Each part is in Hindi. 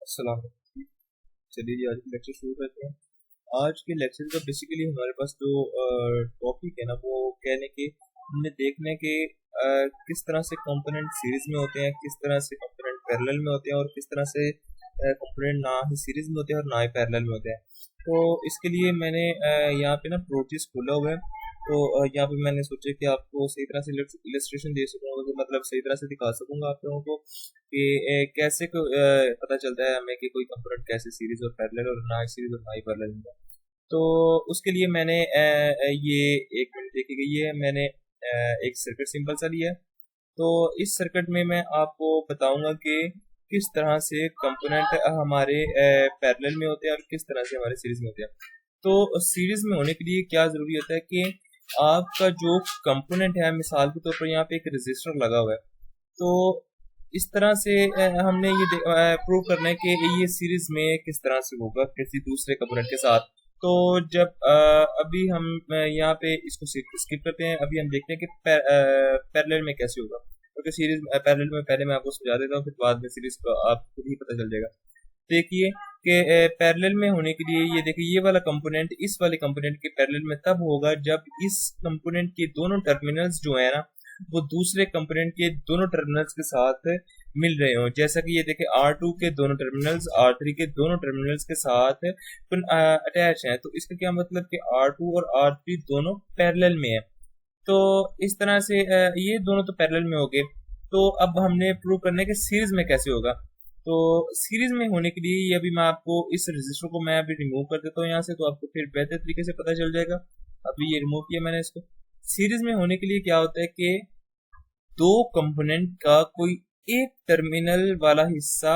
अस्सलाम वालेकुम। चलिए जी, आज का लेक्चर शुरू करते हैं। आज के लेक्चर का बेसिकली हमारे पास जो टॉपिक है ना, वो कहने के हमने देखने के किस तरह से कंपोनेंट सीरीज में होते हैं, किस तरह से कंपोनेंट पैरेलल में होते हैं और किस तरह से कंपोनेंट ना ही सीरीज में होते हैं और ना ही पैरेलल में होते हैं। तो इसके लिए मैंने यहाँ पे ना प्रोजेक्ट खोला हुआ है। तो यहाँ पे मैंने सोचा कि आपको सही तरह से इलस्ट्रेशन दे सकूंगा, तो मतलब सही तरह से दिखा सकूंगा आप लोगों को कि कैसे पता चलता है हमें कि कोई कंपोनेंट कैसे सीरीज और पैरेलल और ना सीरीज और ना ही पैरेलल में है। तो उसके लिए मैंने ये एक मिनट देखी गई है, मैंने एक सर्किट सिंपल सा लिया है। तो इस सर्किट में मैं आपको बताऊंगा कि किस तरह से कंपोनेंट हमारे पैरेलल में होते हैं और किस तरह से हमारे सीरीज में होते हैं। तो सीरीज में होने के लिए क्या जरूरी होता है कि आपका जो कंपोनेंट है, मिसाल के तौर पर यहाँ पे एक रेजिस्टर लगा हुआ है। तो इस तरह से हमने ये प्रूव करना है कि ये सीरीज में किस तरह से होगा किसी दूसरे कंपोनेंट के साथ। तो जब अभी हम यहाँ पे इसको स्किप करते हैं, अभी हम देखते हैं कि पैरेलल में कैसे होगा, क्योंकि सीरीज पैरेलल में पहले मैं आपको समझा देता हूँ, फिर बाद में सीरीज को आपको भी पता चल जाएगा। देखिए कि पैरेलल में होने के लिए ये देखिए, ये वाला कंपोनेंट इस वाले कंपोनेंट के पैरेलल में तब होगा जब इस कंपोनेंट के दोनों टर्मिनल्स जो है ना, वो दूसरे कंपोनेंट के दोनों टर्मिनल्स के साथ मिल रहे हो। जैसा कि ये देखिए, R2 के दोनों टर्मिनल्स R3 के दोनों टर्मिनल्स के साथ अटैच हैं। तो इसका क्या मतलब कि R2 और R3 दोनों पैरेलल में है। तो इस तरह से ये दोनों तो पैरेलल में हो गए। तो अब हमने प्रूव करना है कि सीरीज में कैसे होगा। तो सीरीज में होने के लिए ये अभी मैं आपको इस रजिस्टर को मैं अभी रिमूव कर देता हूँ यहाँ से, तो आपको फिर बेहतर तरीके से पता चल जाएगा। अभी ये रिमूव किया मैंने इसको। सीरीज में होने के लिए क्या होता है कि दो कंपोनेंट का कोई एक टर्मिनल वाला हिस्सा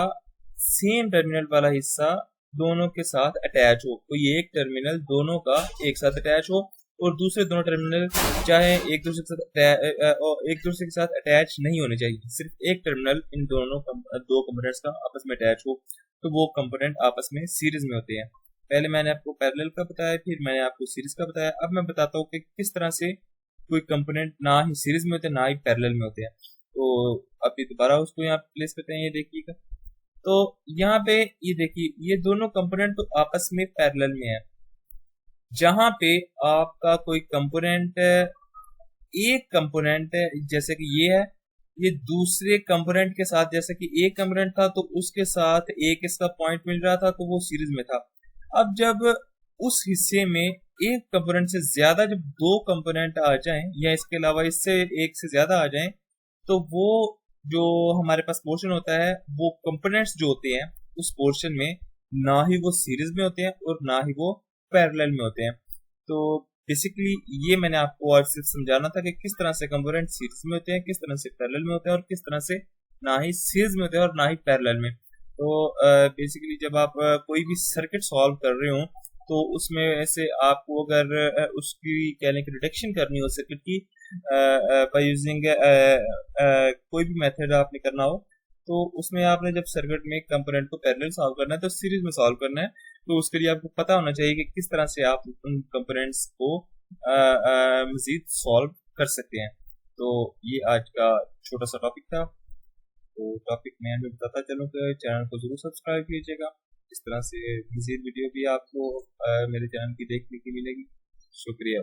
सेम टर्मिनल वाला हिस्सा दोनों के साथ अटैच हो। कोई एक टर्मिनल दोनों का एक साथ अटैच हो और दूसरे दोनों टर्मिनल चाहे एक दूसरे के साथ एक दूसरे के साथ अटैच नहीं होने चाहिए, सिर्फ एक टर्मिनल इन दोनों दो कंपोनेंट्स का आपस में अटैच हो, तो वो कंपोनेंट आपस में सीरीज में होते हैं। पहले मैंने आपको पैरेलल का बताया, फिर मैंने आपको सीरीज का बताया। अब मैं बताता हूँ कि किस तरह से कोई कंपोनेंट ना ही सीरीज में होते हैं ना ही पैरेलल में होते हैं। तो अभी दोबारा उसको यहाँ प्लेस करते हैं, ये देखिएगा। तो यहाँ पे ये देखिए, ये दोनों कंपोनेंट तो आपस में पैरेलल में है। जहां पे आपका कोई कंपोनेंट, एक कंपोनेंट जैसे कि ये है, ये दूसरे कंपोनेंट के साथ, जैसे कि एक कंपोनेंट था तो उसके साथ एक इसका पॉइंट मिल रहा था, तो वो सीरीज में था। अब जब उस हिस्से में एक कंपोनेंट से ज्यादा, जब दो कंपोनेंट आ जाएं या इसके अलावा इससे एक से ज्यादा आ जाएं, तो वो जो हमारे पास पोर्शन होता है, वो कंपोनेंट्स जो होते हैं उस पोर्शन में ना ही वो सीरीज में होते हैं और ना ही वो पैरेलल में होते हैं। तो बेसिकली ये मैंने आपको आज सिर्फ समझाना था कि किस तरह से कंपोनेंट सीरीज में होते हैं, किस तरह से पैरेलल में होते हैं और किस तरह से ना ही सीरीज में होते हैं और ना ही पैरेलल में। तो बेसिकली जब आप कोई भी सर्किट सॉल्व कर रहे हो, तो उसमें से आपको अगर उसकी कह लें कि रिडक्शन करनी हो सर्किट की बाय यूजिंग कोई भी मेथड आपने करना हो, तो उसमें आपने जब सर्किट में कंपोनेंट को पैरेलल सॉल्व करना है तो सीरीज में सॉल्व करना है। तो उसके लिए आपको पता होना चाहिए कि किस तरह से आप उन कंपोनेंट्स को मजीद सॉल्व कर सकते हैं। तो ये आज का छोटा सा टॉपिक था। तो टॉपिक में हमें बताता चलूँ कि चैनल को जरूर सब्सक्राइब कीजिएगा। इस तरह से मजीद वीडियो भी आपको मेरे चैनल की देखने की मिलेगी। शुक्रिया।